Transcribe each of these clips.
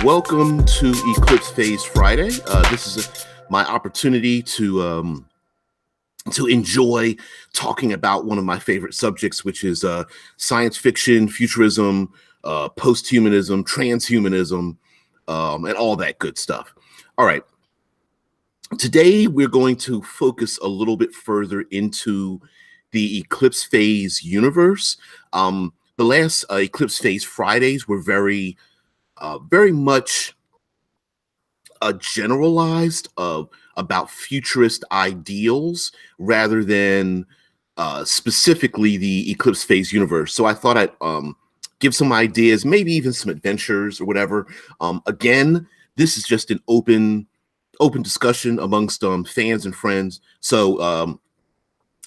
Welcome to Eclipse Phase Friday. This is my opportunity to enjoy talking about one of my favorite subjects, which is science fiction, futurism, post-humanism, transhumanism, and all that good stuff. All right. Today, we're going to focus a little bit further into the Eclipse Phase universe. The last Eclipse Phase Fridays were very much generalized about futurist ideals rather than specifically the Eclipse Phase universe. So I thought I'd give some ideas, maybe even some adventures or whatever. Again, this is just an open discussion amongst fans and friends. So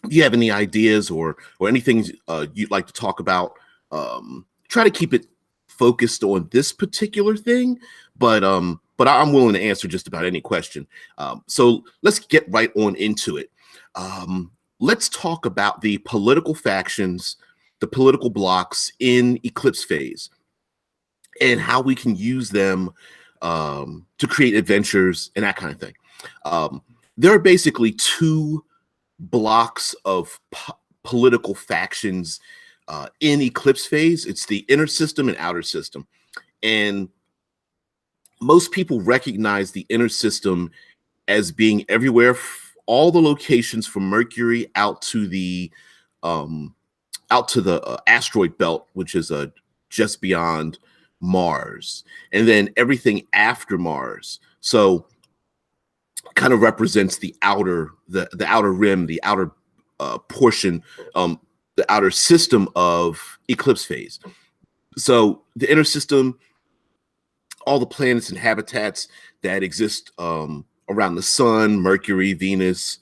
if you have any ideas or anything you'd like to talk about, try to keep it focused on this particular thing, but I'm willing to answer just about any question. So let's get right on into it. Let's talk about the political factions, the political blocs in Eclipse Phase, and how we can use them to create adventures and that kind of thing. There are basically two blocks of political factions in Eclipse Phase. It's the inner system and outer system. And most people recognize the inner system as being everywhere, all the locations from Mercury out to the asteroid belt, which is just beyond Mars, and then everything after Mars. So kind of represents the outer rim, the outer portion, the outer system of Eclipse Phase. So the inner system, all the planets and habitats that exist around the sun, Mercury, Venus,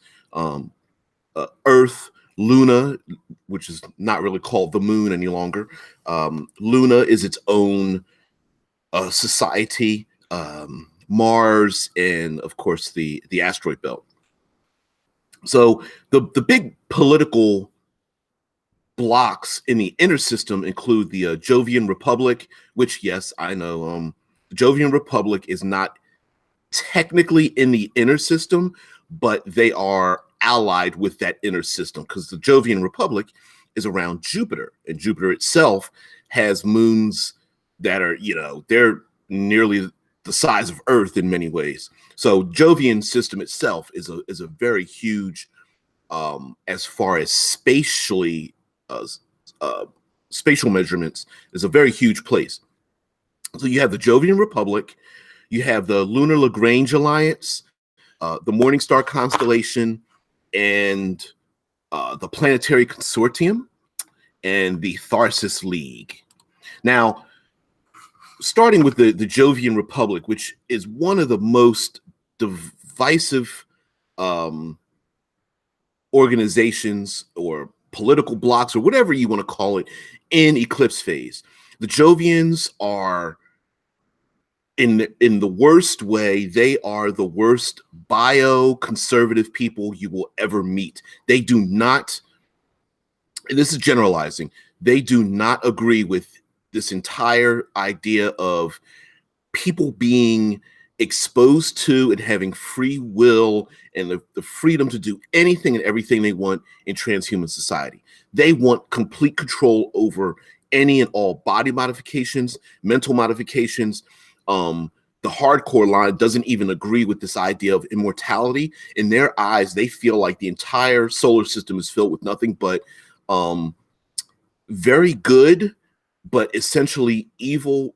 Earth, Luna, which is not really called the moon any longer. Luna is its own society, Mars, and of course the asteroid belt. So the big political blocks in the inner system include the Jovian Republic, which, yes, I know the Jovian Republic is not technically in the inner system, but they are allied with that inner system because the Jovian Republic is around Jupiter, and Jupiter itself has moons that are, they're nearly the size of Earth in many ways. So Jovian system itself is a very huge, as far as spatial measurements, is a very huge place. So you have the Jovian Republic, you have the Lunar-Lagrange Alliance, the Morningstar Constellation, and the Planetary Consortium, and the Tharsis League. Now, starting with the Jovian Republic, which is one of the most divisive organizations or political blocks or whatever you want to call it in Eclipse Phase. The Jovians are, in the worst way, they are the worst bio-conservative people you will ever meet. They do not, and this is generalizing, they do not agree with this entire idea of people being exposed to and having free will and the freedom to do anything and everything they want in transhuman society. They want complete control over any and all body modifications, mental modifications. The hardcore line doesn't even agree with this idea of immortality. In their eyes, they feel like the entire solar system is filled with nothing but very good, but essentially evil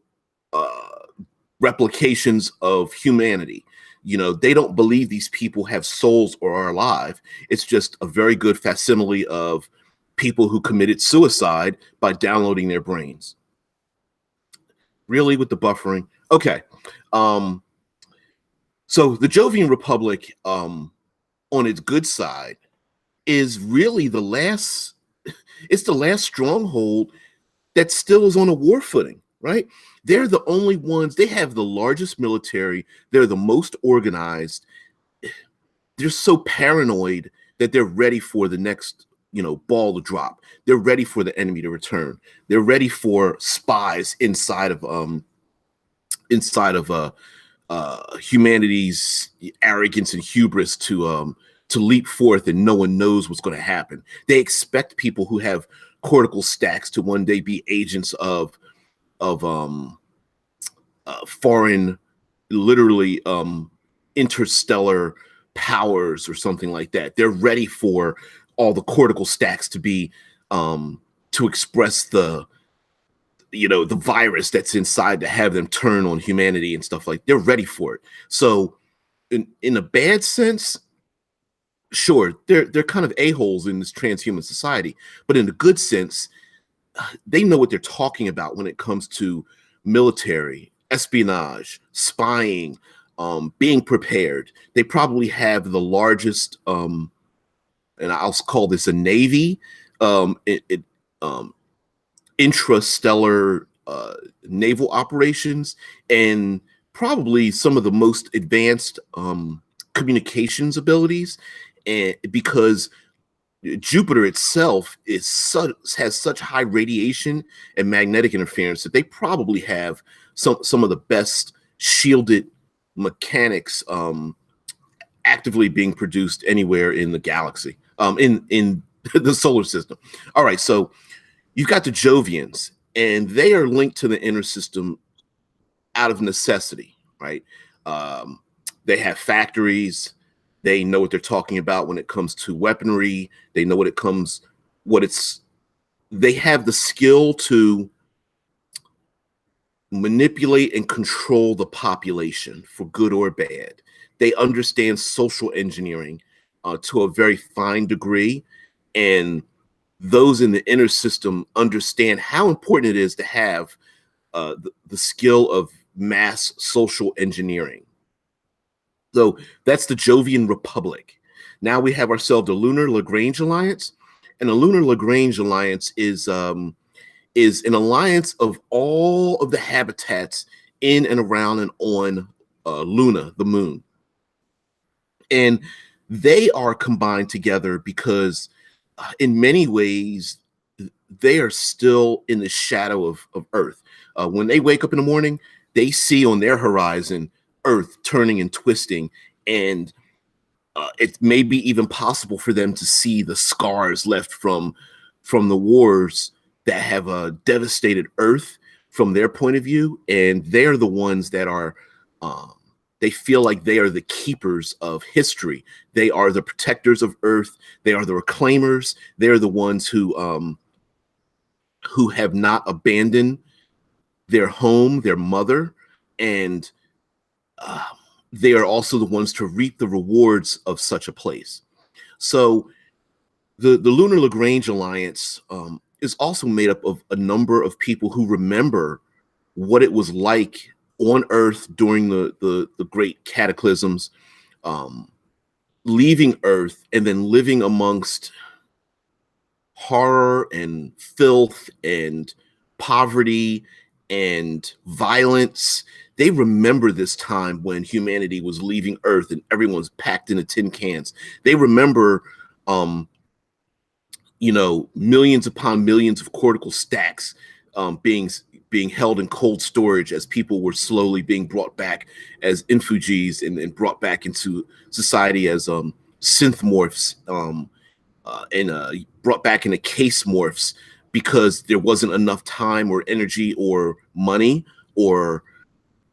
replications of humanity. They don't believe these people have souls or are alive. It's just a very good facsimile of people who committed suicide by downloading their brains. Really, with the buffering? Okay. So the Jovian Republic, on its good side, is really the last stronghold that still is on a war footing, right? They're the only ones, they have the largest military, they're the most organized. They're so paranoid that they're ready for the next, ball to drop. They're ready for the enemy to return. They're ready for spies inside of inside of humanity's arrogance and hubris to leap forth, and no one knows what's going to happen. They expect people who have cortical stacks to one day be agents of foreign, literally interstellar powers or something like that. They're ready for all the cortical stacks to be to express the virus that's inside, to have them turn on humanity and stuff like. They're ready for it. So in a bad sense, sure, they're kind of a-holes in this transhuman society, but in a good sense, they know what they're talking about when it comes to military, espionage, spying, being prepared. They probably have the largest, and I'll call this a navy, intrastellar naval operations, and probably some of the most advanced communications abilities, and because Jupiter itself has such high radiation and magnetic interference that they probably have some of the best shielded mechanics actively being produced anywhere in the galaxy, in the solar system. All right, so you've got the Jovians, and they are linked to the inner system out of necessity, right? They have factories. They know what they're talking about when it comes to weaponry. They know they have the skill to manipulate and control the population for good or bad. They understand social engineering to a very fine degree. And those in the inner system understand how important it is to have the skill of mass social engineering. So that's the Jovian Republic. Now we have ourselves the Lunar-Lagrange Alliance, and the Lunar-Lagrange Alliance is an alliance of all of the habitats in and around and on Luna, the moon. And they are combined together because in many ways, they are still in the shadow of Earth. When they wake up in the morning, they see on their horizon Earth turning and twisting, and it may be even possible for them to see the scars left from the wars that have devastated Earth from their point of view. And they're the ones that are they feel like they are the keepers of history. They are the protectors of Earth. They are the reclaimers. They're the ones who have not abandoned their home, their mother, and they are also the ones to reap the rewards of such a place. So the Lunar-Lagrange Alliance is also made up of a number of people who remember what it was like on Earth during the great cataclysms, leaving Earth and then living amongst horror and filth and poverty and violence. They remember this time when humanity was leaving Earth and everyone's packed into tin cans. They remember, millions upon millions of cortical stacks being held in cold storage as people were slowly being brought back as infugees and brought back into society as synth morphs, and brought back into case morphs because there wasn't enough time or energy or money or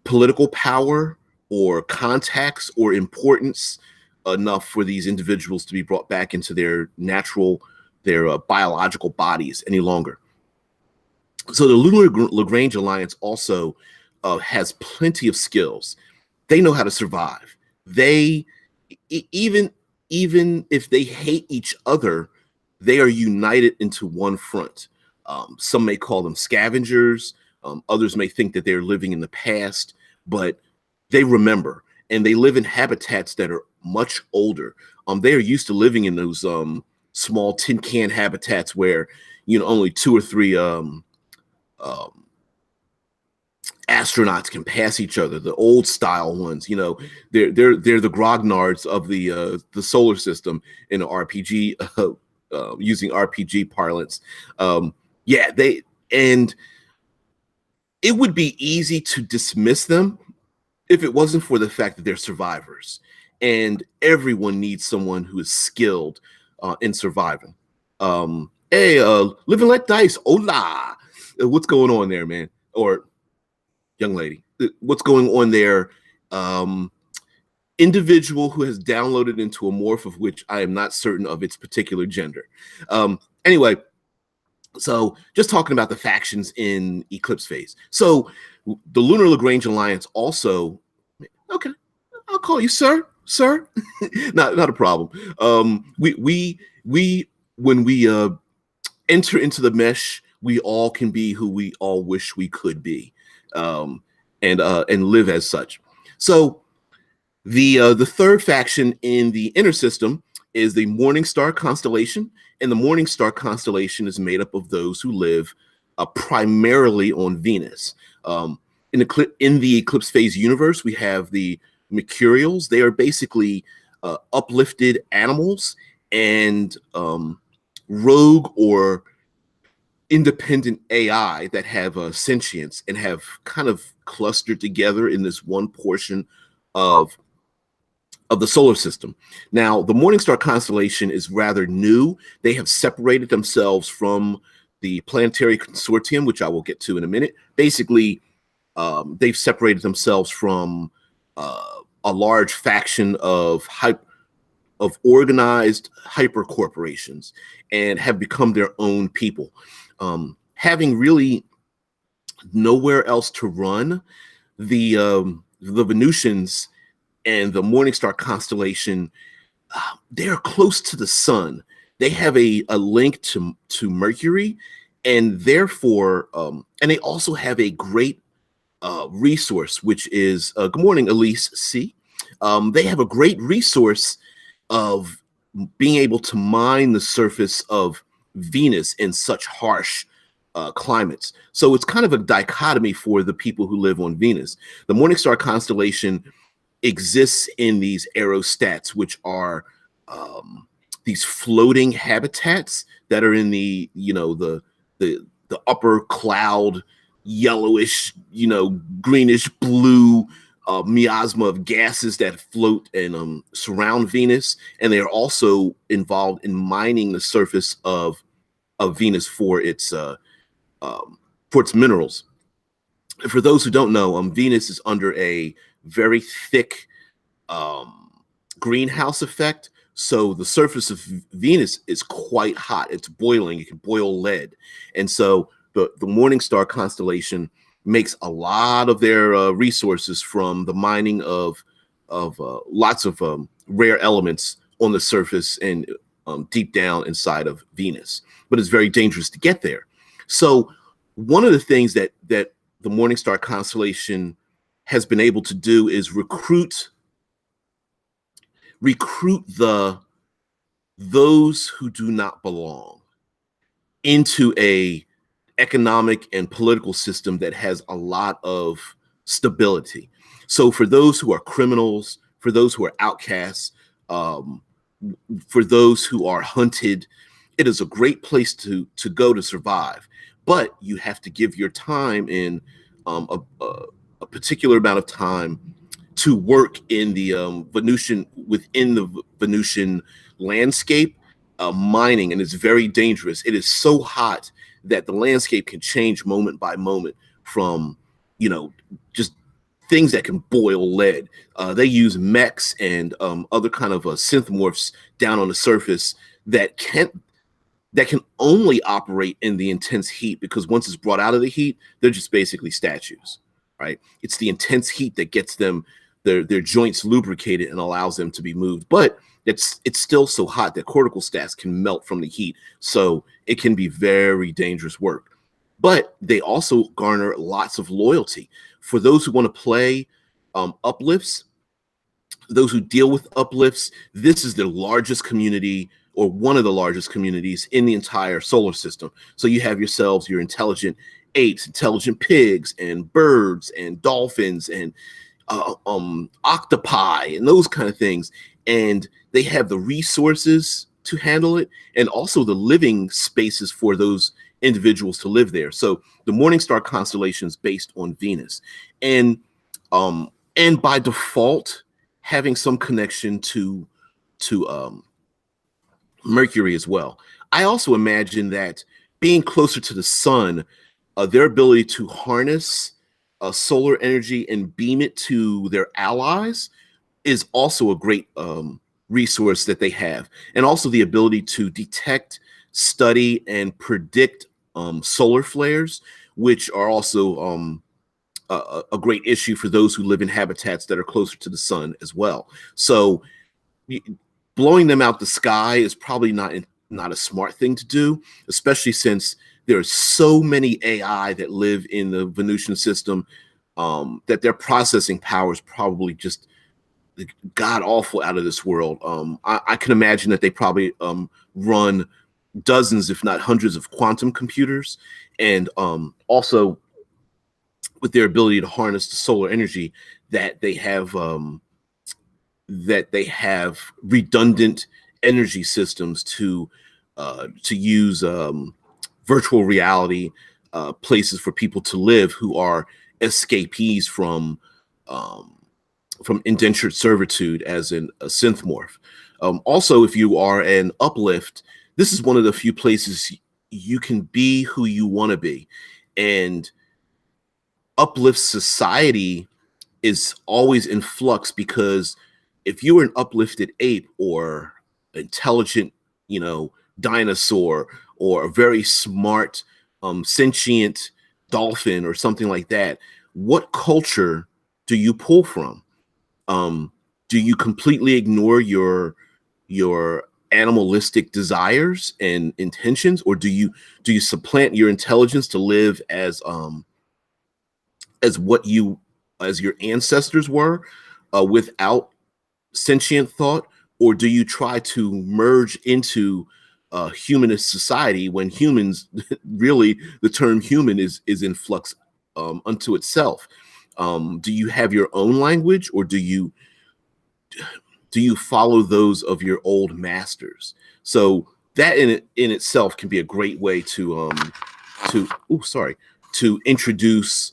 political power or contacts or importance enough for these individuals to be brought back into their biological bodies any longer. So the Lunar-Lagrange Alliance also has plenty of skills. They know how to survive. They, even if they hate each other, they are united into one front. Some may call them scavengers. Others may think that they're living in the past, but they remember, and they live in habitats that are much older. They are used to living in those small tin can habitats where only 2 or 3 astronauts can pass each other. The old style ones, they're the grognards of the solar system in an RPG, using RPG parlance. it would be easy to dismiss them if it wasn't for the fact that they're survivors, and everyone needs someone who is skilled in surviving. Hey, live and let dice. Hola. What's going on there, man? Or young lady, what's going on there? Individual who has downloaded into a morph of which I am not certain of its particular gender. Anyway, so just talking about the factions in Eclipse phase. So the Lunar-Lagrange Alliance also, okay, I'll call you sir, not a problem. We when we enter into the mesh, we all can be who we all wish we could be, and live as such. So the third faction in the inner system is the Morningstar Constellation, and the Morningstar Constellation is made up of those who live primarily on Venus. In the Eclipse phase universe, we have the Mercurials. They are basically uplifted animals and rogue or independent AI that have sentience and have kind of clustered together in this one portion of the solar system. Now, the Morningstar Constellation is rather new. They have separated themselves from the Planetary Consortium, which I will get to in a minute. Basically, they've separated themselves from a large faction of organized hyper corporations and have become their own people. Having really nowhere else to run, the Venusians and the Morningstar Constellation, they are close to the sun. They have a link to Mercury, and therefore, and they also have a great resource, which is, good morning, Elise C. They have a great resource of being able to mine the surface of Venus in such harsh climates. So it's kind of a dichotomy for the people who live on Venus. The Morningstar Constellation exists in these aerostats, which are these floating habitats that are in the upper cloud, yellowish, greenish blue miasma of gases that float and surround Venus, and they are also involved in mining the surface of Venus for its minerals. And for those who don't know, Venus is under a very thick greenhouse effect. So the surface of Venus is quite hot. It's boiling. It can boil lead. And so the Morningstar Constellation makes a lot of their resources from the mining of lots of rare elements on the surface and deep down inside of Venus. But it's very dangerous to get there. So one of the things that the Morningstar Constellation has been able to do is recruit those who do not belong into a economic and political system that has a lot of stability. So for those who are criminals, for those who are outcasts, for those who are hunted, it is a great place to go to survive. But you have to give your time in a particular amount of time to work in the within the Venusian landscape, mining, and it's very dangerous. It is so hot that the landscape can change moment by moment from, just things that can boil lead. They use mechs and other kind of synthmorphs down on the surface that can only operate in the intense heat, because once it's brought out of the heat, they're just basically statues, right? It's the intense heat that gets them their joints lubricated and allows them to be moved. But it's still so hot that cortical stats can melt from the heat. So it can be very dangerous work. But they also garner lots of loyalty. For those who want to play uplifts, those who deal with uplifts, this is the largest community, or one of the largest communities in the entire solar system. So you have yourselves your intelligent apes, intelligent pigs, and birds, and dolphins, and octopi, and those kind of things. And they have the resources to handle it, and also the living spaces for those individuals to live there. So the Morningstar constellation is based on Venus, and by default having some connection to Mercury as well. I also imagine that being closer to the sun, their ability to harness solar energy and beam it to their allies is also a great resource that they have. And also the ability to detect, study, and predict solar flares, which are also a great issue for those who live in habitats that are closer to the sun as well. So blowing them out the sky is probably not a smart thing to do, especially since there are so many AI that live in the Venusian system that their processing power is probably just god awful, out of this world. I can imagine that they probably run dozens, if not hundreds, of quantum computers, and also with their ability to harness the solar energy, that they have redundant energy systems to use virtual reality places for people to live who are escapees from indentured servitude as a synthmorph. Also, if you are an uplift, this is one of the few places you can be who you want to be. And uplift society is always in flux, because if you were an uplifted ape or intelligent, dinosaur, or a very smart, sentient dolphin or something like that, what culture do you pull from? Do you completely ignore your animalistic desires and intentions, or do you supplant your intelligence to live as your ancestors were, without sentient thought? Or do you try to merge into humanist society, when humans really, the term human is in flux unto itself? Do you have your own language, or do you follow those of your old masters? So that in itself can be a great way to introduce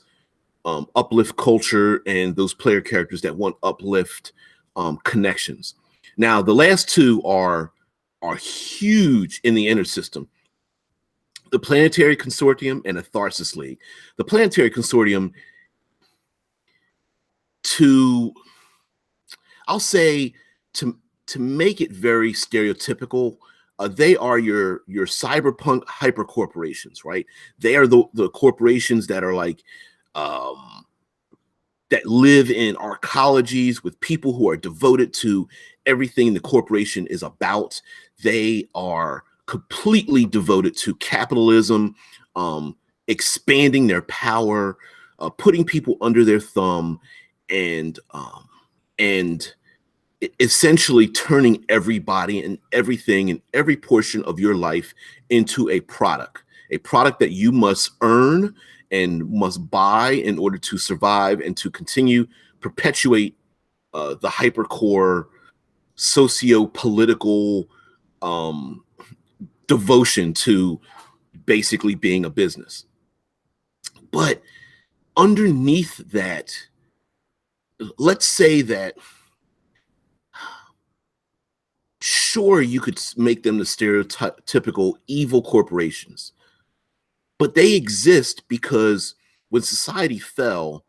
uplift culture and those player characters that want uplift connections. Now, the last two are huge in the inner system: the Planetary Consortium and the Tharsis League. The Planetary Consortium, I'll say, to make it very stereotypical, they are your cyberpunk hyper corporations, right? They are the corporations that are like that live in arcologies with people who are devoted to everything the corporation is about. They are completely devoted to capitalism, expanding their power, putting people under their thumb, and essentially turning everybody and everything and every portion of your life into a product that you must earn and must buy in order to survive and to continue perpetuate the hypercore socio-political devotion to basically being a business. But underneath that, let's say that, sure, you could make them the stereotypical evil corporations, but they exist because when society fell,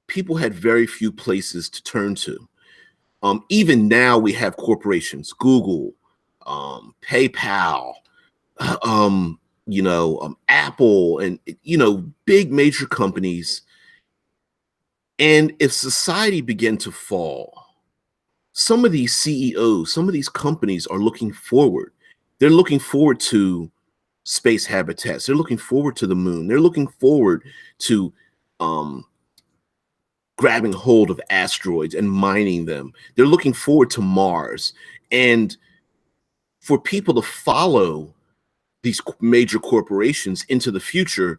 people had very few places to turn to. Even now, we have corporations: Google, PayPal, Apple, and big major companies. And if society began to fall, some of these CEOs, some of these companies are looking forward. They're looking forward to space habitats. They're looking forward to the moon. They're looking forward to grabbing hold of asteroids and mining them. They're looking forward to Mars. And for people to follow these major corporations into the future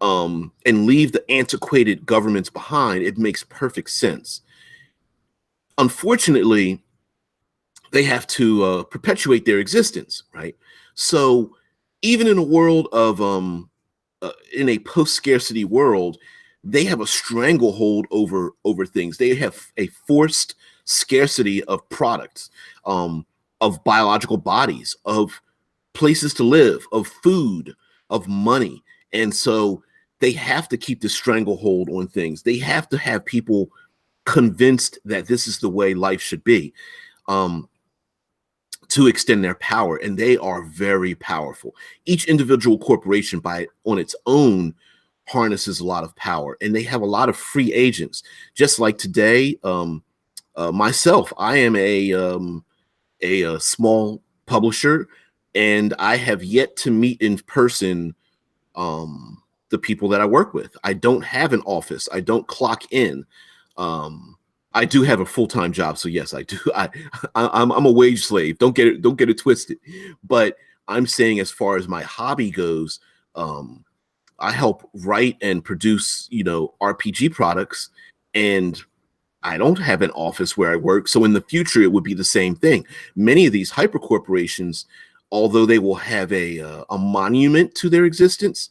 and leave the antiquated governments behind, it makes perfect sense. Unfortunately, they have to perpetuate their existence, right? So even in a world of in a post-scarcity world, they have a stranglehold over things. They have a forced scarcity of products, of biological bodies, of places to live, of food, of money. And so they have to keep the stranglehold on things. They have to have people convinced that this is the way life should be, um, to extend their power. And they are very powerful. Each individual corporation on its own harnesses a lot of power, and they have a lot of free agents. Just like today, myself, I am a small publisher, and I have yet to meet in person the people that I work with. I don't have an office. I don't clock in. Um, I do have a full-time job, so yes, I do. I'm a wage slave. Don't get it twisted. But I'm saying, as far as my hobby goes, I help write and produce, RPG products, and I don't have an office where I work. So in the future, it would be the same thing. Many of these hyper corporations, although they will have a monument to their existence,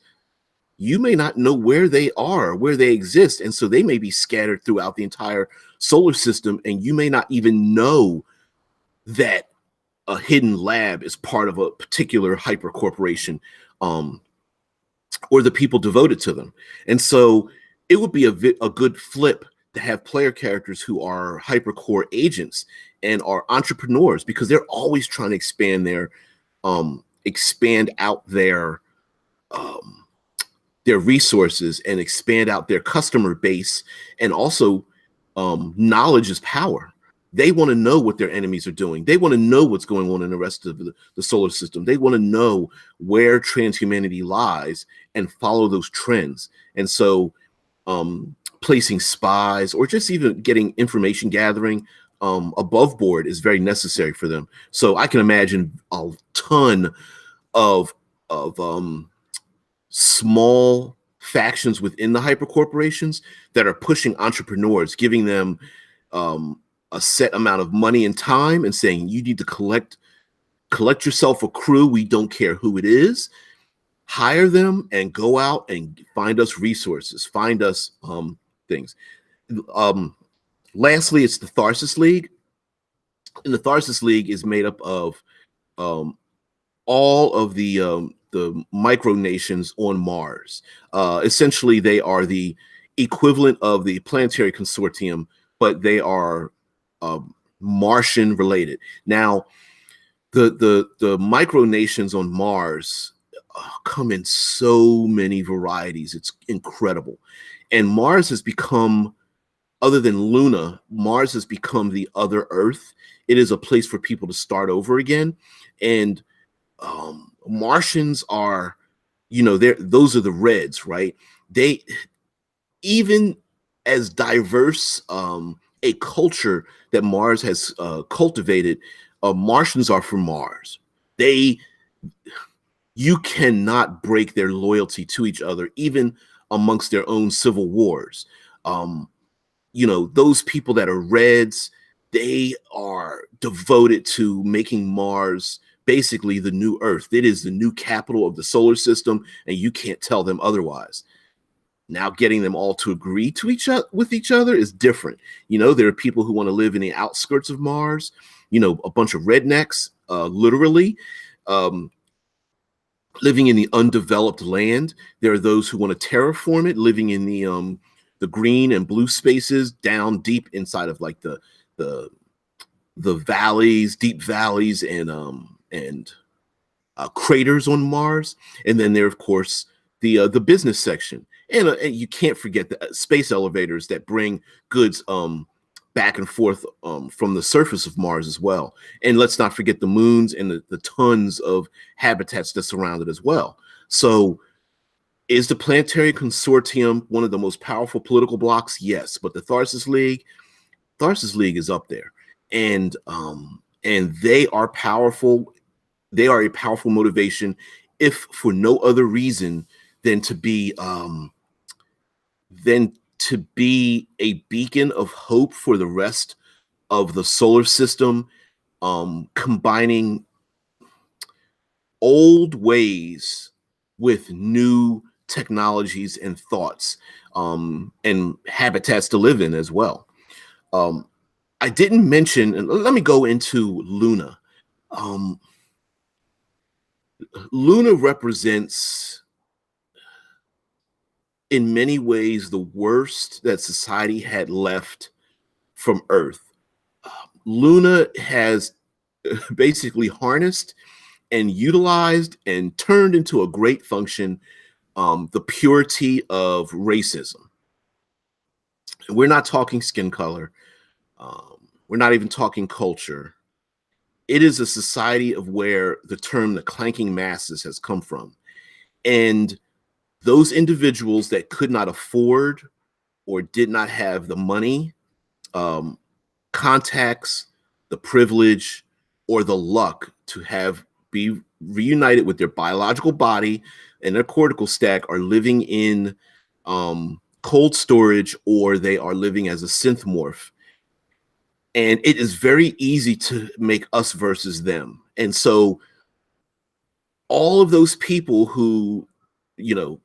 you may not know where they are, where they exist. And so they may be scattered throughout the entire solar system, and you may not even know that a hidden lab is part of a particular hyper corporation, or the people devoted to them. And so it would be a good flip to have player characters who are hypercore agents and are entrepreneurs, because they're always trying to expand out their resources and expand out their customer base. And also, knowledge is power. They want to know what their enemies are doing. They want to know what's going on in the rest of the solar system. They want to know where transhumanity lies and follow those trends. And so, placing spies or just even getting information gathering above board is very necessary for them. So I can imagine a ton of small factions within the hypercorporations that are pushing entrepreneurs, giving them a set amount of money and time, and saying, you need to collect yourself a crew. We don't care who it is. Hire them and go out and find us resources, find us things. Lastly, it's the Tharsis League. And the Tharsis League is made up of all of the micronations on Mars. Essentially, they are the equivalent of the Planetary Consortium, but they are Martian related. Now, the micronations on Mars come in so many varieties. It's incredible. And Mars has become, other than Luna, Mars has become the other Earth. It is a place for people to start over again. And Martians are, those are the Reds, right? They, even as diverse a culture that Mars has cultivated, Martians are from Mars. You cannot break their loyalty to each other, even amongst their own civil wars. Those people that are Reds, they are devoted to making Mars basically the new Earth. It is the new capital of the solar system, and you can't tell them otherwise. Now, getting them all to agree to with each other is different. There are people who want to live in the outskirts of Mars, a bunch of rednecks, literally, living in the undeveloped land. There are those who want to terraform it, living in the green and blue spaces down deep inside of like the valleys, deep valleys, and craters on Mars. And then there, of course, the business section, and you can't forget the space elevators that bring goods back and forth from the surface of Mars as well. And let's not forget the moons and the tons of habitats that surround it as well. So, is the Planetary Consortium one of the most powerful political blocs? Yes, but the Tharsis League is up there, and they are powerful. They are a powerful motivation, if for no other reason than to be a beacon of hope for the rest of the solar system, combining old ways with new technologies and thoughts, and habitats to live in as well. I didn't mention, and let me go into Luna. Um, Luna represents, in many ways, the worst that society had left from Earth. Luna has basically harnessed and utilized and turned into a great function the purity of racism. We're not talking skin color. We're not even talking culture. It is a society of where the term the clanking masses has come from. And those individuals that could not afford or did not have the money, um, contacts, the privilege, or the luck to have be reunited with their biological body and their cortical stack are living in cold storage, or they are living as a synth morph. And it is very easy to make us versus them. And so all of those people who, your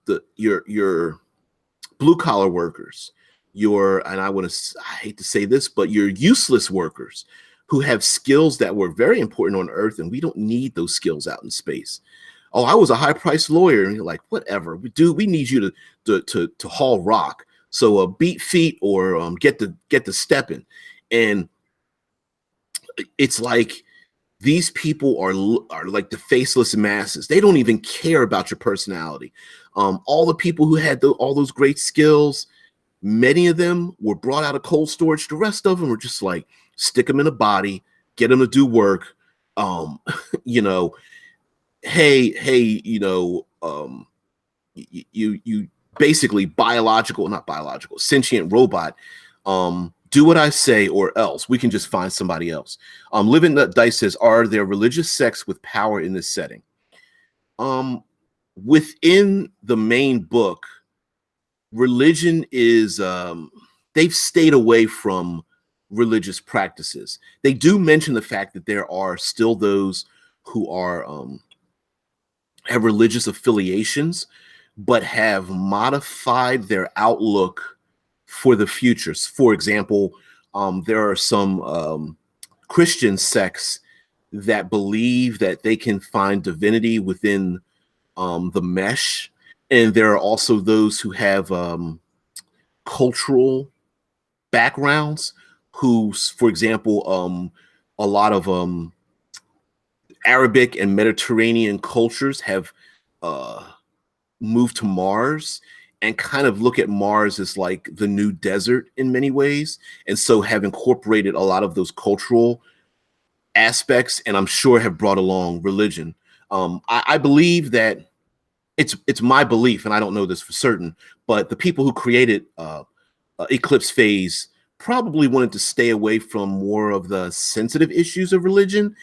blue collar workers, and I hate to say this, but your useless workers who have skills that were very important on Earth, and we don't need those skills out in space. Oh, I was a high priced lawyer, and you're like, whatever. We need you to haul rock. So beat feet or get the stepping. And it's like these people are like the faceless masses. They don't even care about your personality. All the people who had all those great skills, many of them were brought out of cold storage. The rest of them were just like, stick them in a body, get them to do work. You know, hey, you basically not biological, sentient robot. Do what I say, or else we can just find somebody else. Living Nut Dice says, are there religious sects with power in this setting? Within the main book, religion is they've stayed away from religious practices. They do mention the fact that there are still those who are have religious affiliations, but have modified their outlook for the future. For example, there are some Christian sects that believe that they can find divinity within the mesh. And there are also those who have cultural backgrounds who, for example, a lot of Arabic and Mediterranean cultures have moved to Mars and kind of look at Mars as like the new desert in many ways. And so have incorporated a lot of those cultural aspects, and I'm sure have brought along religion. I believe that it's my belief, and I don't know this for certain, but the people who created Eclipse phase probably wanted to stay away from more of the sensitive issues of religion,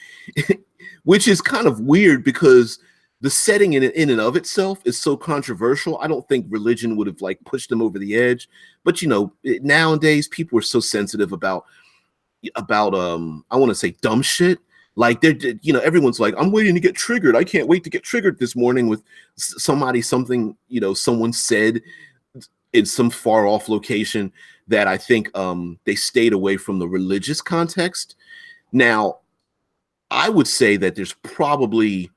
which is kind of weird because the setting in and of itself is so controversial. I don't think religion would have like pushed them over the edge. But nowadays people are so sensitive about I want to say dumb shit. Like everyone's like, I'm waiting to get triggered. I can't wait to get triggered this morning with someone said in some far off location that I think they stayed away from the religious context. Now, I would say that there's probably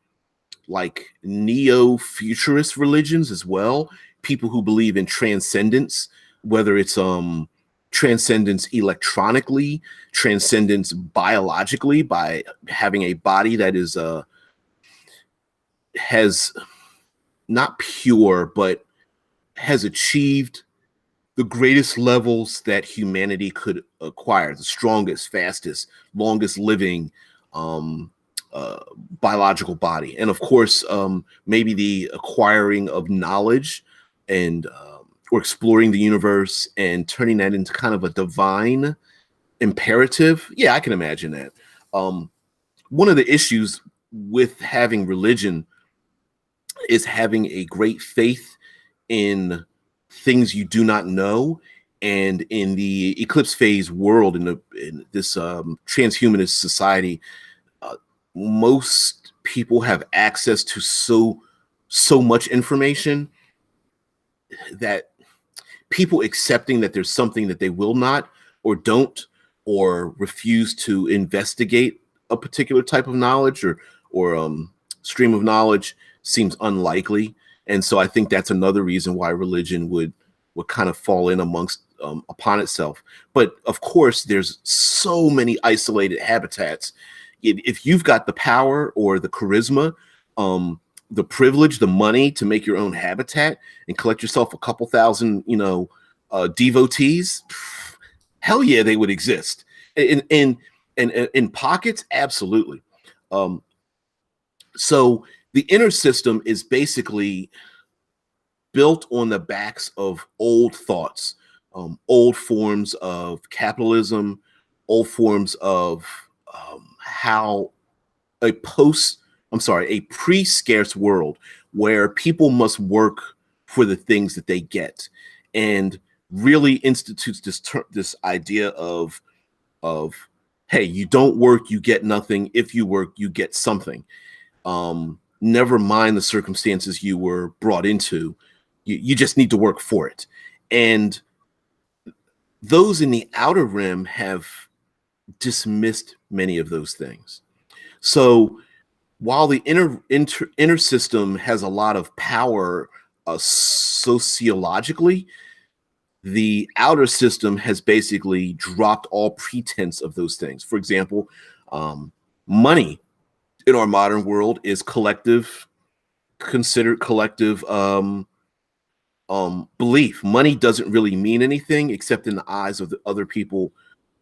like neo-futurist religions as well, people who believe in transcendence, whether it's transcendence electronically, transcendence biologically by having a body that is has not pure but has achieved the greatest levels that humanity could acquire, the strongest, fastest, longest living biological body. And of course, maybe the acquiring of knowledge and or exploring the universe and turning that into kind of a divine imperative. Yeah, I can imagine that. One of the issues with having religion is having a great faith in things you do not know. And in the Eclipse phase world, in this transhumanist society, most people have access to so much information that people accepting that there's something that they will not or don't or refuse to investigate a particular type of knowledge or stream of knowledge seems unlikely. And so I think that's another reason why religion would kind of fall in amongst upon itself. But of course, there's so many isolated habitats. If you've got the power or the charisma, the privilege, the money to make your own habitat and collect yourself a couple thousand, devotees, hell yeah, they would exist. In pockets, absolutely. So the inner system is basically built on the backs of old thoughts, old forms of capitalism, old forms of how a pre-scarce world where people must work for the things that they get, and really institutes this idea of hey, you don't work, you get nothing. If you work, you get something. Never mind the circumstances you were brought into. You just need to work for it. And those in the outer rim have dismissed many of those things. So while the inner system has a lot of power sociologically, the outer system has basically dropped all pretense of those things. For example, money in our modern world is considered collective belief. Money doesn't really mean anything except in the eyes of the other people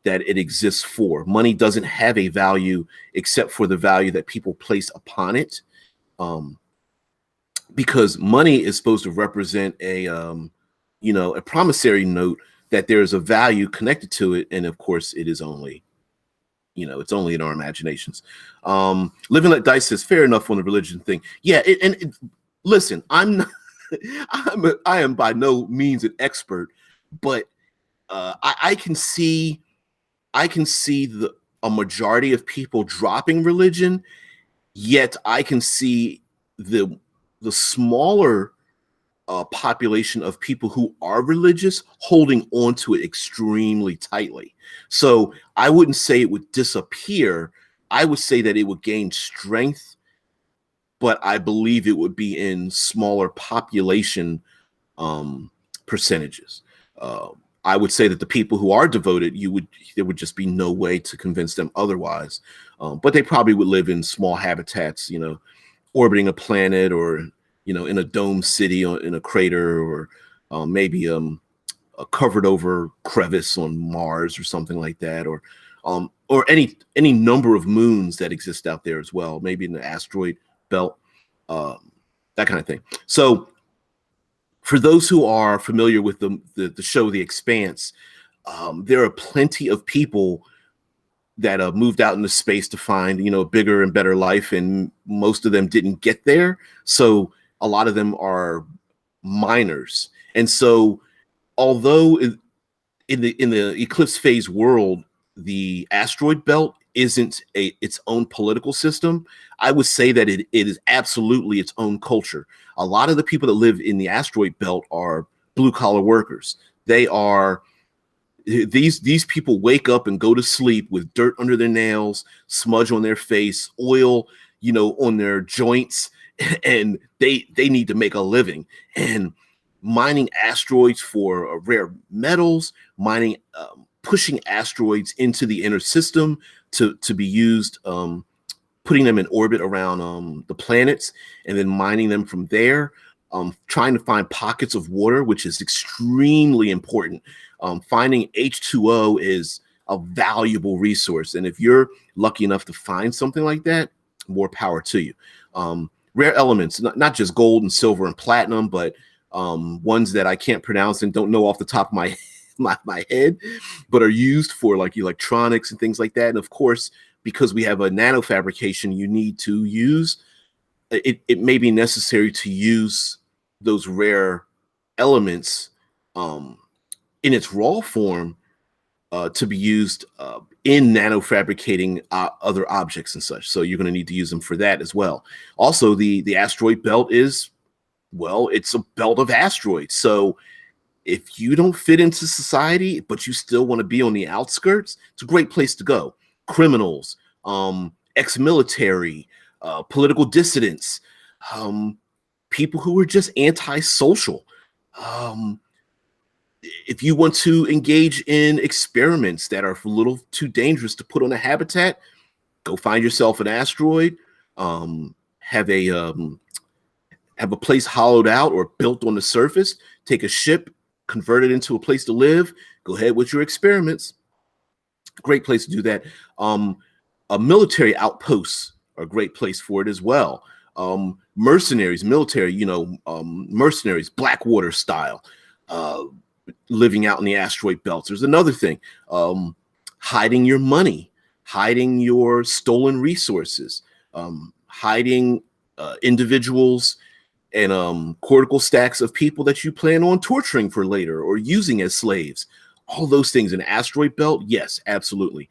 that it exists for. Money doesn't have a value except for the value that people place upon it, because money is supposed to represent a promissory note that there's a value connected to it, and of course, it is only, it's only in our imaginations. Living Like Dice says, fair enough on the religion thing. Yeah, listen, I'm not, I am by no means an expert, but I can see a majority of people dropping religion, yet I can see the smaller population of people who are religious holding on to it extremely tightly. So I wouldn't say it would disappear. I would say that it would gain strength, but I believe it would be in smaller population percentages. I would say that the people who are devoted, there would just be no way to convince them otherwise. But they probably would live in small habitats, orbiting a planet, or in a dome city, or in a crater, or maybe a covered over crevice on Mars or something like that, or any number of moons that exist out there as well, maybe in the asteroid belt, that kind of thing. So for those who are familiar with the show The Expanse, there are plenty of people that moved out into space to find a bigger and better life, and most of them didn't get there. So a lot of them are minors. And so although in the eclipse phase world, the asteroid belt isn't its own political system, I would say that it is absolutely its own culture. A lot of the people that live in the asteroid belt are blue collar workers. They are these people wake up and go to sleep with dirt under their nails, smudge on their face, oil, on their joints, and they need to make a living. And mining asteroids for rare metals, pushing asteroids into the inner system to be used, putting them in orbit around the planets, and then mining them from there, trying to find pockets of water, which is extremely important. Finding H2O is a valuable resource, and if you're lucky enough to find something like that, more power to you. Rare elements, not just gold and silver and platinum, but ones that I can't pronounce and don't know off the top of my my head, but are used for like electronics and things like that. And of course, because we have a nanofabrication, you need to use it. It may be necessary to use those rare elements in its raw form to be used in nanofabricating other objects and such. So you're going to need to use them for that as well. Also, the asteroid belt is, well, it's a belt of asteroids. So if you don't fit into society, but you still want to be on the outskirts, it's a great place to go. Criminals, ex-military, political dissidents, people who are just antisocial. If you want to engage in experiments that are a little too dangerous to put on a habitat, go find yourself an asteroid, have a place hollowed out or built on the surface, take a ship, convert it into a place to live, go ahead with your experiments. Great place to do that. A military outposts are a great place for it as well. Mercenaries, military, mercenaries, Blackwater style, living out in the asteroid belts. There's another thing, hiding your money, hiding your stolen resources, hiding individuals and cortical stacks of people that you plan on torturing for later or using as slaves. All those things in asteroid belt, yes, absolutely.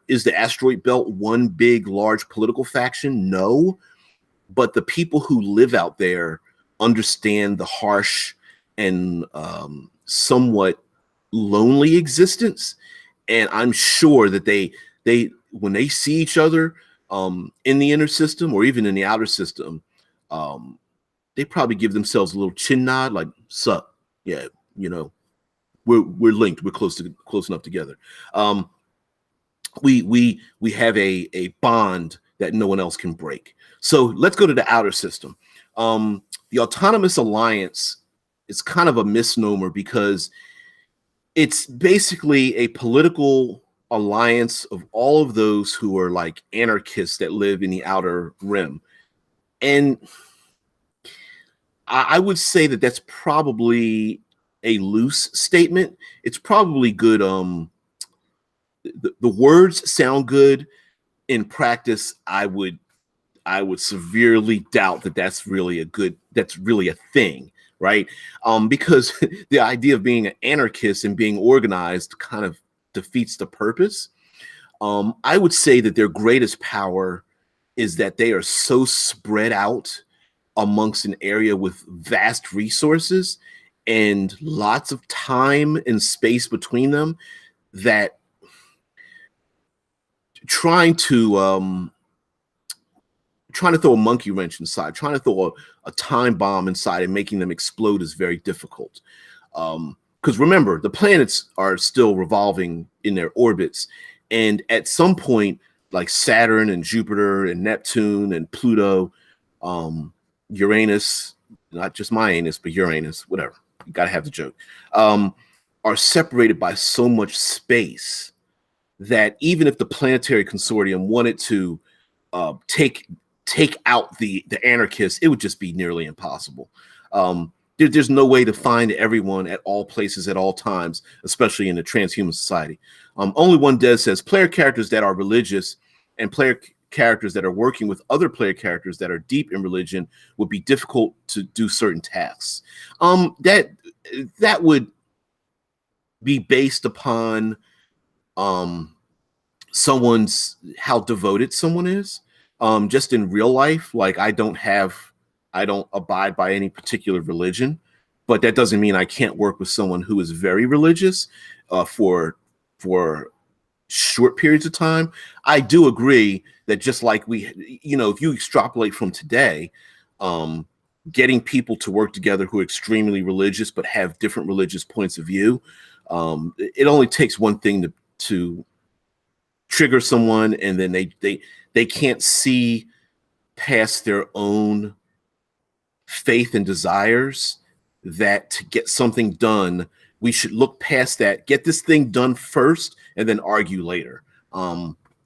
Is the asteroid belt one big, large political faction? No, but the people who live out there understand the harsh and somewhat lonely existence, and I'm sure that they when they see each other in the inner system or even in the outer system, they probably give themselves a little chin nod, like "Sup, yeah, we're linked, we're close enough together." We have a bond that no one else can break. So let's go to the outer system. The Autonomous Alliance is kind of a misnomer because it's basically a political alliance of all of those who are like anarchists that live in the outer rim. And I would say that that's probably a loose statement. It's probably good. The words sound good. In practice, I would severely doubt that that's really a thing, right? Because the idea of being an anarchist and being organized kind of defeats the purpose. I would say that their greatest power is that they are so spread out amongst an area with vast resources and lots of time and space between them that trying to throw a monkey wrench inside, trying to throw a time bomb inside and making them explode is very difficult. Because remember, the planets are still revolving in their orbits. And at some point, like Saturn and Jupiter and Neptune and Pluto, Uranus, not just my anus, but Uranus, whatever, you got to have the joke, are separated by so much space that even if the Planetary Consortium wanted to take out the anarchists, it would just be nearly impossible. There's no way to find everyone at all places at all times, especially in a transhuman society. Only one Des says player characters that are religious and player characters that are working with other player characters that are deep in religion would be difficult to do certain tasks. That would be based upon someone's how devoted someone is. Just in real life, like I don't abide by any particular religion, but that doesn't mean I can't work with someone who is very religious for short periods of time. I do agree that just like if you extrapolate from today, getting people to work together who are extremely religious but have different religious points of view, it only takes one thing to trigger someone, and then they can't see past their own faith and desires, that to get something done, we should look past that, get this thing done first, and then argue later.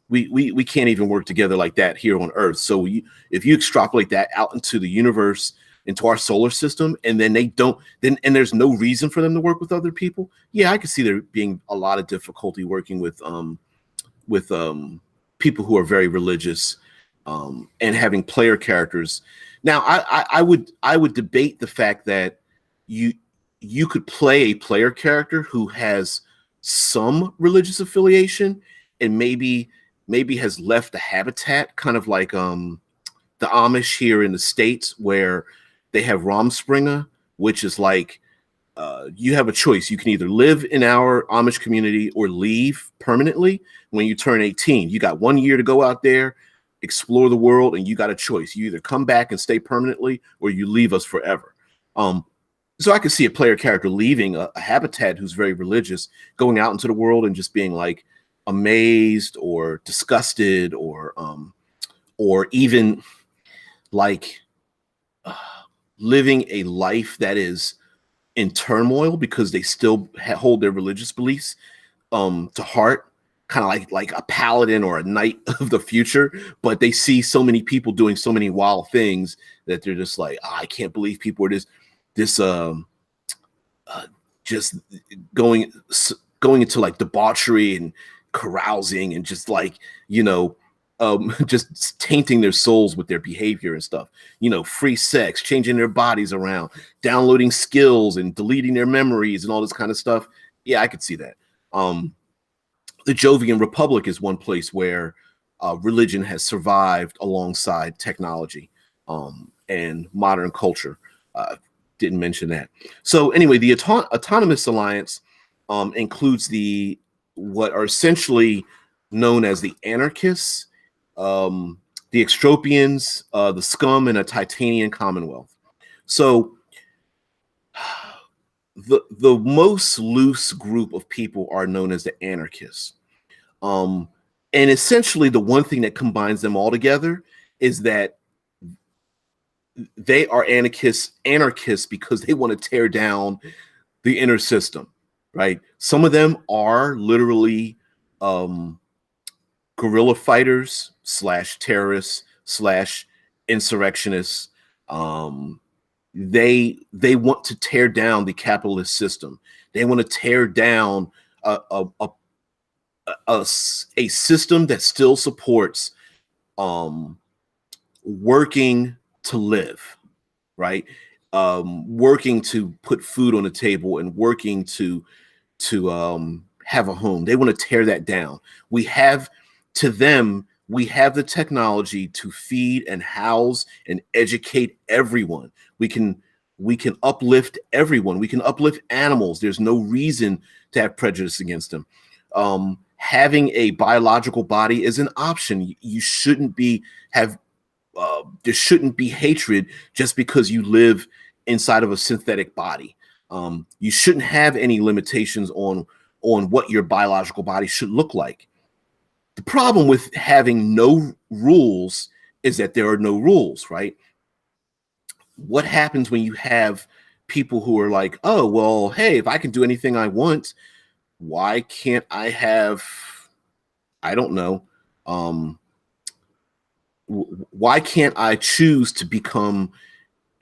We can't even work together like that here on Earth. So if you extrapolate that out into the universe, into our solar system, and then and there's no reason for them to work with other people, yeah, I could see there being a lot of difficulty working with people who are very religious and having player characters. Now, I would debate the fact that you could play a player character who has some religious affiliation, and maybe has left the habitat, kind of like the Amish here in the States, where they have Romspringa, which is like you have a choice. You can either live in our Amish community or leave permanently when you turn 18. You got 1 year to go out there, explore the world, and you got a choice. You either come back and stay permanently or you leave us forever. So I could see a player character leaving a habitat who's very religious, going out into the world and just being like amazed or disgusted or even like living a life that is in turmoil because they still hold their religious beliefs to heart, kind of like a paladin or a knight of the future, but they see so many people doing so many wild things that they're just like, oh, I can't believe people are just going into like debauchery and carousing and just like, just tainting their souls with their behavior and stuff, free sex, changing their bodies around, downloading skills and deleting their memories and all this kind of stuff. Yeah, I could see that. The Jovian Republic is one place where religion has survived alongside technology and modern culture. Didn't mention that. So anyway, the Autonomist Alliance includes what are essentially known as the Anarchists, the Extropians, the Scum, and a Titanian Commonwealth. So the most loose group of people are known as the Anarchists. And essentially the one thing that combines them all together is that they are anarchists because they want to tear down the inner system, right? Some of them are literally guerrilla fighters / terrorists / insurrectionists. They want to tear down the capitalist system. They want to tear down a system that still supports working to live, right? Working to put food on the table and working to have a home. They want to tear that down. We have the technology to feed and house and educate everyone. We can uplift everyone. We can uplift animals. There's no reason to have prejudice against them. Having a biological body is an option. You shouldn't there shouldn't be hatred just because you live inside of a synthetic body. You shouldn't have any limitations on what your biological body should look like. The problem with having no rules is that there are no rules, right? What happens when you have people who are like, oh, well, hey, if I can do anything I want, why can't I have, I don't know, why can't I choose to become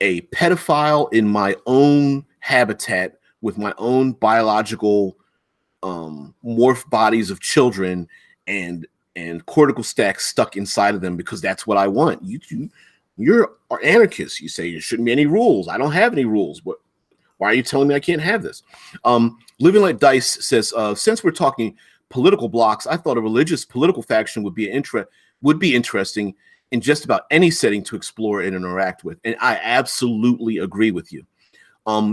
a pedophile in my own habitat with my own biological morph bodies of children and cortical stacks stuck inside of them because that's what I want? You're an anarchist. You say there shouldn't be any rules. I don't have any rules. Why are you telling me I can't have this? Living Like Dice says, since we're talking political blocks, I thought a religious political faction would be interesting in just about any setting to explore and interact with. And I absolutely agree with you.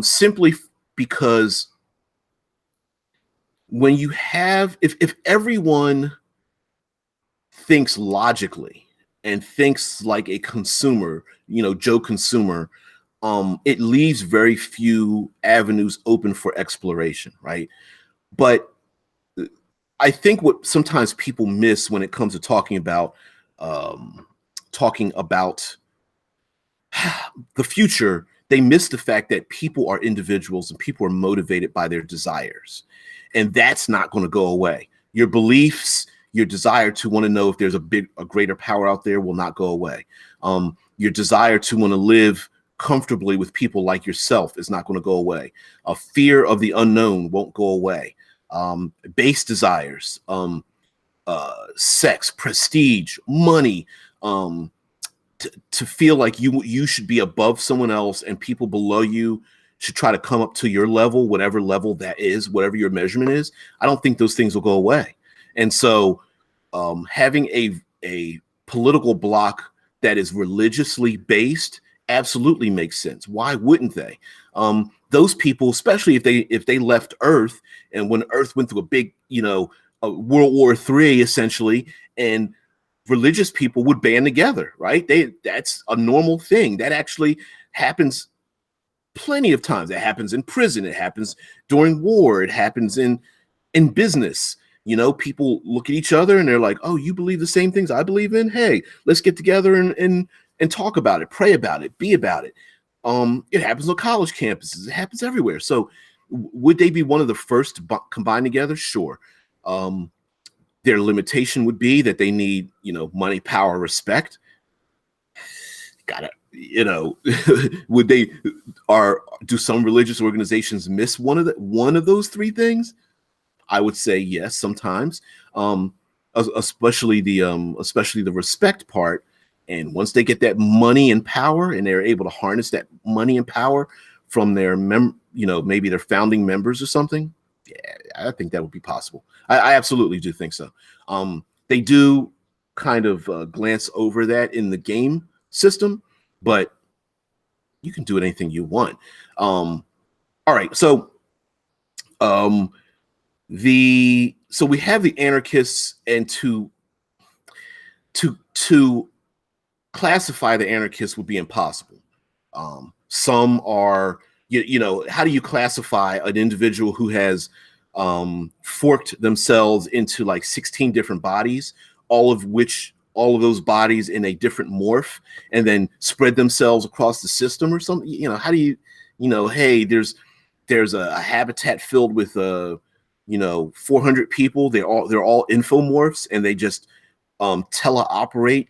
Simply because when you have, if everyone thinks logically and thinks like a consumer, Joe Consumer, it leaves very few avenues open for exploration, right? But I think what sometimes people miss when it comes to talking about the future, they miss the fact that people are individuals and people are motivated by their desires. And that's not going to go away. Your beliefs, your desire to want to know if there's a greater power out there will not go away. Your desire to want to live comfortably with people like yourself is not going to go away. A fear of the unknown won't go away. Base desires, sex, prestige, money, to feel like you should be above someone else and people below you should try to come up to your level, whatever level that is, whatever your measurement is, I don't think those things will go away. And so having a political bloc that is religiously based absolutely makes sense. Why wouldn't they? Those people, especially if they left Earth, and when Earth went through a big, World War III essentially, and religious people would band together, right? That's a normal thing. That actually happens plenty of times. That happens in prison. It happens during war. It happens in business. People look at each other and they're like, oh, you believe the same things I believe in? Hey, let's get together and talk about it, pray about it, be about it. It happens on college campuses. It happens everywhere. So would they be one of the first to combine together? Sure. Their limitation would be that they need, money, power, respect. Would they do some religious organizations miss one of those three things? I would say yes, sometimes, especially the respect part. And once they get that money and power, and they're able to harness that money and power from their maybe their founding members or something, yeah, I think that would be possible. I absolutely do think so. They do kind of glance over that in the game system, but you can do anything you want. All right, so we have the anarchists, and to classify the anarchists would be impossible. Some are, how do you classify an individual who has forked themselves into like 16 different bodies, all of those bodies in a different morph, and then spread themselves across the system or something? How do you, hey, there's a habitat filled with 400 people. They're all infomorphs, and they just teleoperate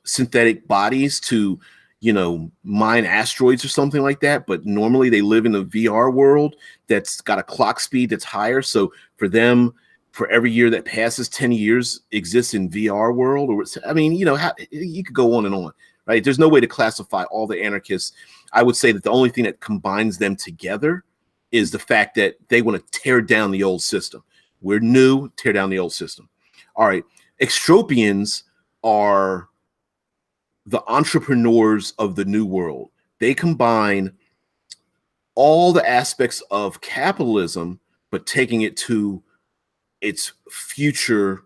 synthetic bodies to mine asteroids or something like that. But normally they live in a VR world that's got a clock speed that's higher. So for them, for every year that passes, 10 years exists in VR world. Or you could go on and on, right? There's no way to classify all the anarchists. I would say that the only thing that combines them together is the fact that they want to tear down the old system. We're new, tear down the old system. All right. Extropians are the entrepreneurs of the new world. They combine all the aspects of capitalism, but taking it to its future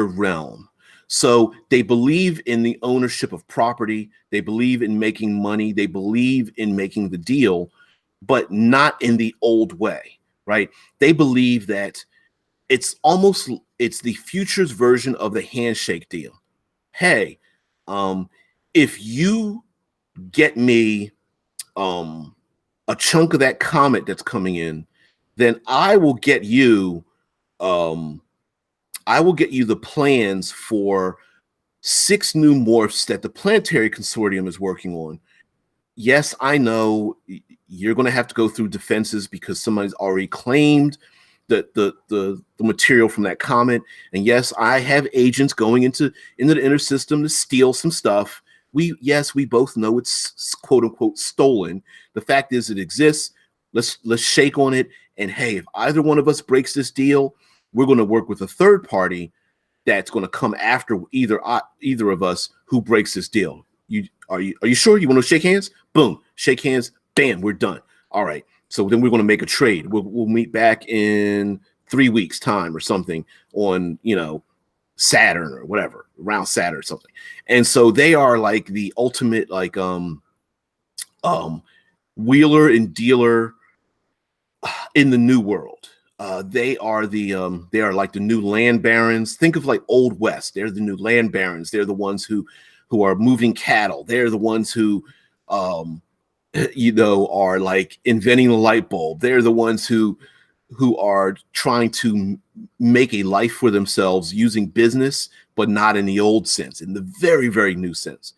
realm. So they believe in the ownership of property. They believe in making money. They believe in making the deal, but not in the old way, right? They believe that it's the future's version of the handshake deal. Hey, if you get me a chunk of that comet that's coming in, then I will get you the plans for 6 new morphs that the Planetary Consortium is working on. Yes, I know you're going to have to go through defenses because somebody's already claimed the material from that comet. And yes, I have agents going into the inner system to steal some stuff. We both know it's quote unquote stolen. The fact is it exists. Let's shake on it. And hey, if either one of us breaks this deal, we're going to work with a third party that's going to come after either of us who breaks this deal. Are you sure you want to shake hands? Boom, shake hands. Bam, we're done. All right. So then we're going to make a trade. We'll meet back in 3 weeks' time or something on, Saturn or whatever, around Saturn or something. And so they are like the ultimate, like, wheeler and dealer in the new world. They are like the new land barons. Think of like Old West. They're the new land barons. They're the ones who are moving cattle. They're the ones who, are like inventing the light bulb. They're the ones who are trying to make a life for themselves using business, but not in the old sense, in the very, very new sense.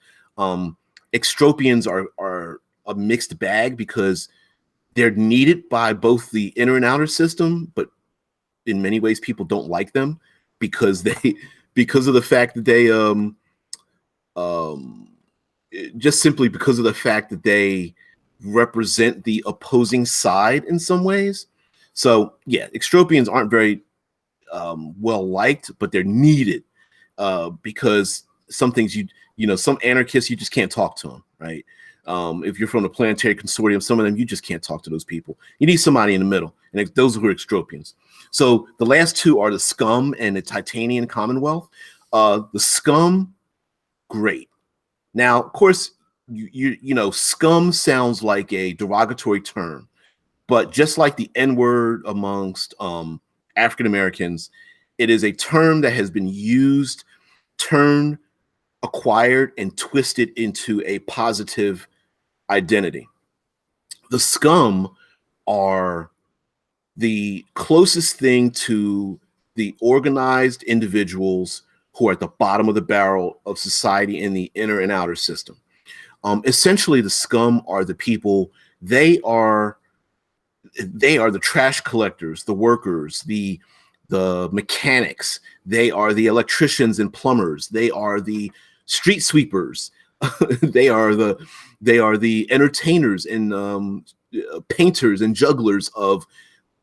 Extropians are a mixed bag because they're needed by both the inner and outer system, but in many ways people don't like them because of the fact that just simply because of the fact that they represent the opposing side in some ways. So yeah, Extropians aren't very well liked, but they're needed because some things some anarchists, you just can't talk to them, right? If you're from the Planetary Consortium, some of them you just can't talk to those people. You need somebody in the middle, and those who are Extropians. So the last two are the Scum and the Titanian Commonwealth. The Scum, great. Now, of course, Scum sounds like a derogatory term, but just like the N-word amongst African Americans, it is a term that has been used, turned, acquired, and twisted into a positive identity. The Scum are the closest thing to the organized individuals who are at the bottom of the barrel of society in the inner and outer system. Essentially, the Scum are the people. They are the trash collectors, the workers, the mechanics. They are the electricians and plumbers. They are the street sweepers. they are the entertainers and painters and jugglers of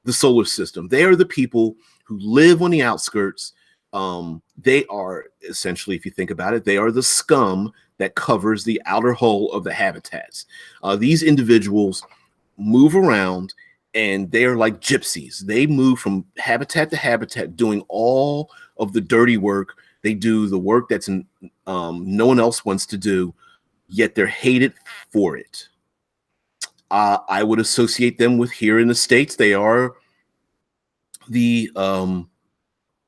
the solar system. They are the people who live on the outskirts. They are essentially, if you think about it, they are the scum that covers the outer hull of the habitats. These individuals move around, and they are like gypsies. They move from habitat to habitat, doing all of the dirty work. They do the work that's no one else wants to do, yet they're hated for it. I would associate them with, here in the States, they are the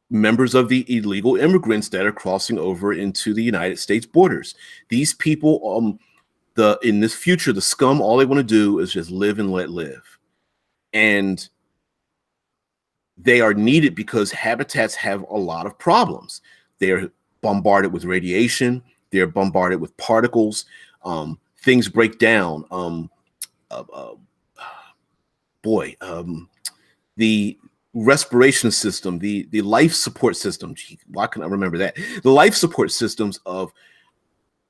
members of the illegal immigrants that are crossing over into the United States borders. These people, in this future, the scum, all they want to do is just live and let live. And they are needed because habitats have a lot of problems. They're bombarded with radiation. They're bombarded with particles. Things break down. The respiration system, the life support system. Gee, why can I remember that? The life support systems of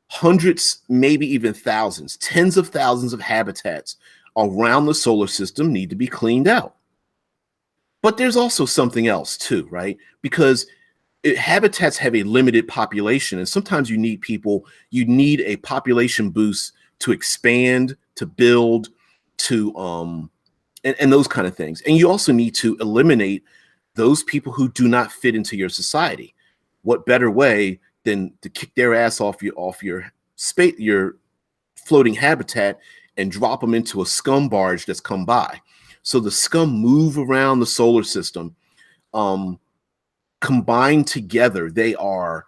hundreds, maybe even thousands, tens of thousands of habitats around the solar system need to be cleaned out. But there's also something else too, right? Because habitats have a limited population, and sometimes you need a population boost to expand, to build, to and those kind of things. And you also need to eliminate those people who do not fit into your society. What better way than to kick their ass off your space, your floating habitat, and drop them into a scum barge that's come by. So the scum move around the solar system. Combined together, they are,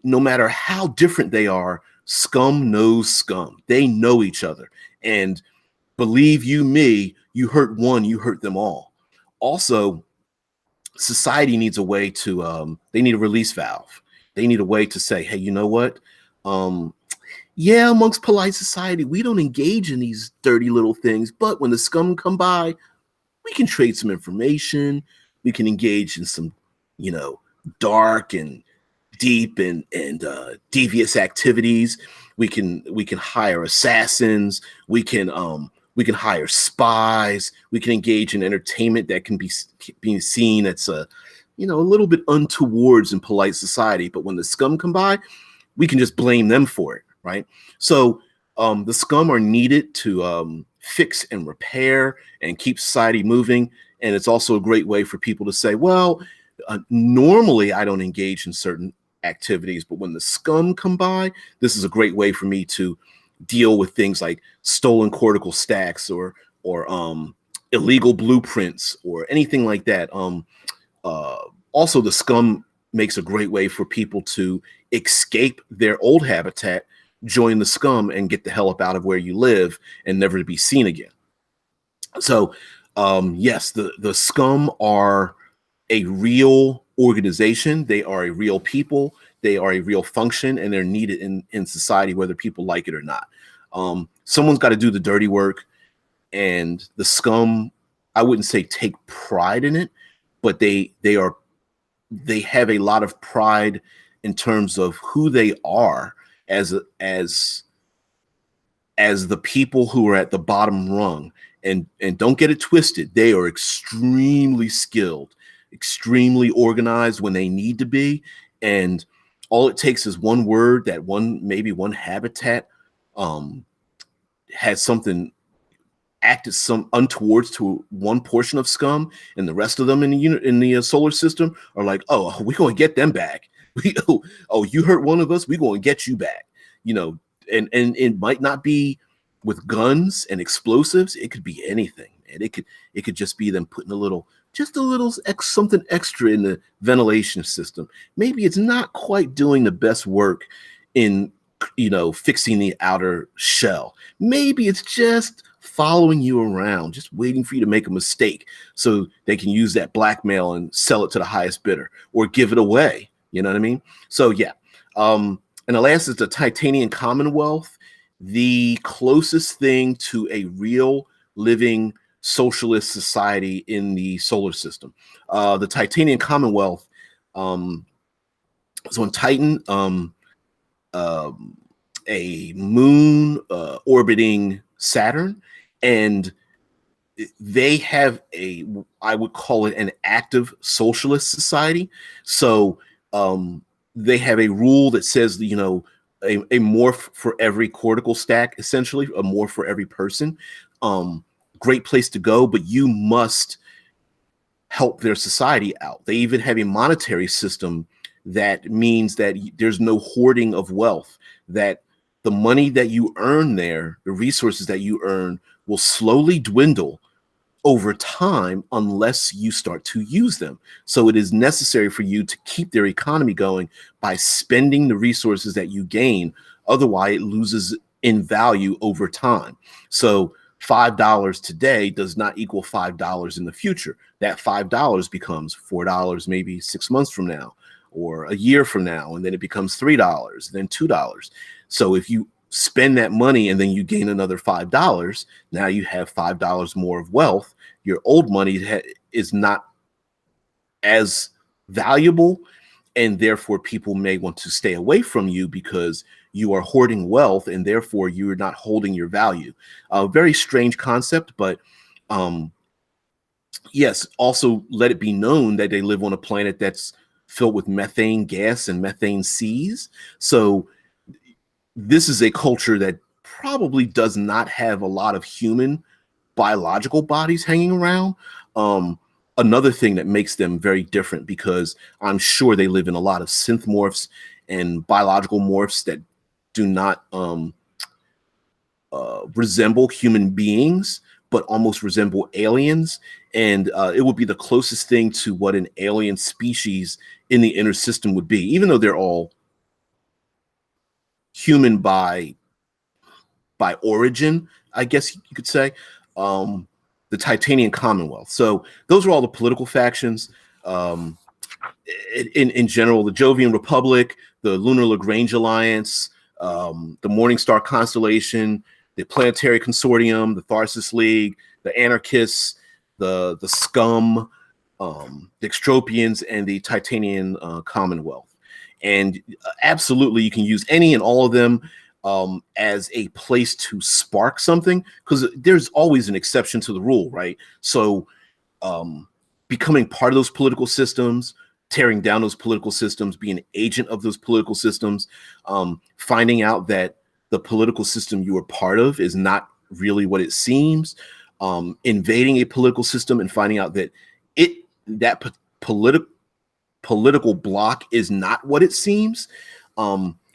no matter how different they are, scum knows scum. They know each other. And believe you me, you hurt one, you hurt them all. Also, society needs a way to, they need a release valve. They need a way to say, hey, you know what? Yeah, amongst polite society, we don't engage in these dirty little things, but when the scum come by, we can trade some information. We can engage in some, dark and deep and devious activities. We can hire assassins. We can hire spies. We can engage in entertainment that can be seen that's a little bit untowards in polite society. But when the scum come by, we can just blame them for it, right? So the scum are needed to fix and repair and keep society moving. And it's also a great way for people to say, well, normally I don't engage in certain activities, but when the scum come by, this is a great way for me to deal with things like stolen cortical stacks or illegal blueprints or anything like that. Also, the scum makes a great way for people to escape their old habitat, join the scum, and get the hell up out of where you live and never to be seen again. So yes, the scum are a real organization. They are a real people. They are a real function, and they're needed in society, whether people like it or not. Someone's got to do the dirty work, and the scum, I wouldn't say take pride in it, but they have a lot of pride in terms of who they are as as the people who are at the bottom rung. And don't get it twisted, they are extremely skilled, extremely organized when they need to be. And all it takes is one word, that maybe one habitat has something acted some untowards to one portion of Scum, and the rest of them in the solar system are like, oh, we're going to get them back. Oh, you hurt one of us, we're going to get you back. And it might not be with guns and explosives. It could be anything, and it could just be them putting something extra in the ventilation system. Maybe it's not quite doing the best work in fixing the outer shell. Maybe it's just following you around, just waiting for you to make a mistake so they can use that blackmail and sell it to the highest bidder or give it away. You know what I mean? So yeah. And the last is the Titanian Commonwealth, the closest thing to a real living socialist society in the solar system. The Titanian Commonwealth is on Titan, a moon orbiting Saturn, and they have I would call it an active socialist society. So they have a rule that says, a morph for every cortical stack, essentially, a morph for every person. Great place to go, but you must help their society out. They even have a monetary system that means that there's no hoarding of wealth, that the money that you earn there, the resources that you earn, will slowly dwindle over time unless you start to use them. So it is necessary for you to keep their economy going by spending the resources that you gain. Otherwise, it loses in value over time. So $5 today does not equal $5 in the future. That $5 becomes $4 maybe 6 months from now, or a year from now, and then it becomes $3, then $2. So if you spend that money and then you gain another $5, now you have $5 more of wealth. Your old money is not as valuable, and therefore people may want to stay away from you because you are hoarding wealth, and therefore you're not holding your value. A very strange concept, but yes, also let it be known that they live on a planet that's filled with methane gas and methane seas. So this is a culture that probably does not have a lot of human biological bodies hanging around. Another thing that makes them very different, because I'm sure they live in a lot of synth morphs and biological morphs that do not resemble human beings, but almost resemble aliens. And it would be the closest thing to what an alien species in the inner system would be, even though they're all human by origin, I guess you could say. The Titanian Commonwealth. So those are all the political factions. In general, the Jovian Republic, the Lunar-Lagrange Alliance, the Morningstar Constellation, the Planetary Consortium, the Tharsis League, the Anarchists, the Scum, the Extropians, and the Titanian Commonwealth. And absolutely, you can use any and all of them as a place to spark something, because there's always an exception to the rule, right? So becoming part of those political systems, tearing down those political systems, being an agent of those political systems, finding out that the political system you are part of is not really what it seems, invading a political system and finding out that political block is not what it seems,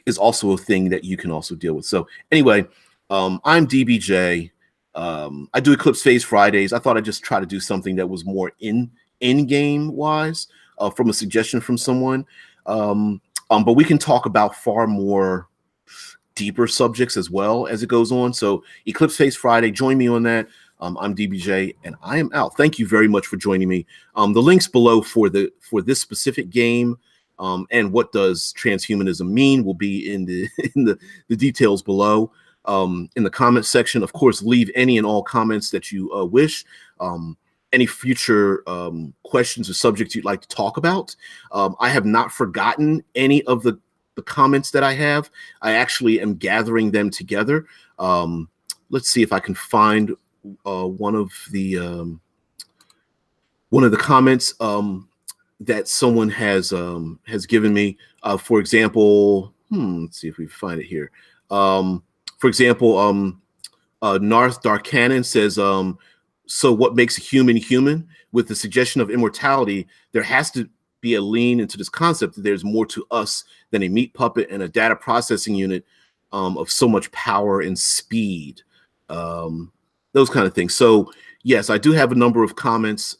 is also a thing that you can also deal with. So anyway, I'm DBJ. I do Eclipse Phase Fridays. I thought I'd just try to do something that was more in-game wise, from a suggestion from someone. But we can talk about far more deeper subjects as well as it goes on. So Eclipse Phase Friday, join me on that. I'm DBJ, and I am out. Thank you very much for joining me. The links below for this specific game, and what does transhumanism mean, will be in the details below. In the comment section, of course, leave any and all comments that you wish. Any future questions or subjects you'd like to talk about. I have not forgotten any of the comments that I have. I actually am gathering them together. let's see if I can find one of the comments that someone has given me. For example, let's see if we find it here. For example, Narth Darkanan says, so what makes a human human? With the suggestion of immortality, there has to be a lean into this concept that there's more to us than a meat puppet and a data processing unit of so much power and speed. Those kind of things. So yes, I do have a number of comments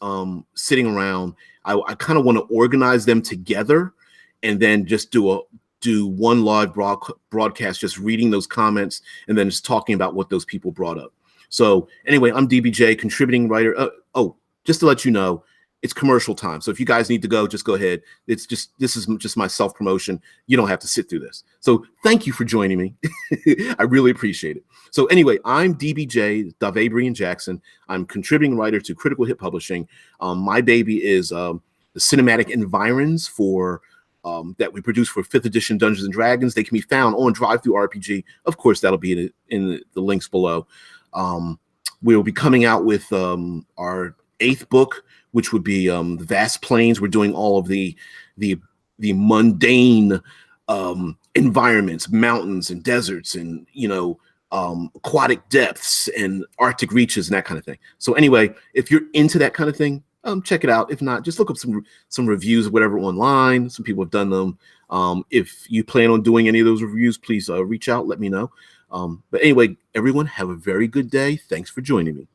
sitting around. I kind of want to organize them together and then just do one live broadcast, just reading those comments and then just talking about what those people brought up. So anyway, I'm DBJ, contributing writer. Oh, just to let you know, it's commercial time. So if you guys need to go, just go ahead. This is just my self-promotion. You don't have to sit through this. So thank you for joining me. I really appreciate it. So anyway, I'm DBJ, Dave Brian Jackson. I'm contributing writer to Critical Hit Publishing. My baby is the cinematic environs for that we produce for 5th edition Dungeons and Dragons. They can be found on DriveThruRPG. Of course, that'll be in the links below. We'll be coming out with our 8th book, which would be the Vast Plains. We're doing all of the mundane environments, mountains and deserts, and aquatic depths and Arctic reaches and that kind of thing. So anyway, if you're into that kind of thing, check it out. If not, just look up some reviews, whatever, online. Some people have done them. If you plan on doing any of those reviews, please reach out, let me know. But anyway, everyone, have a very good day. Thanks for joining me.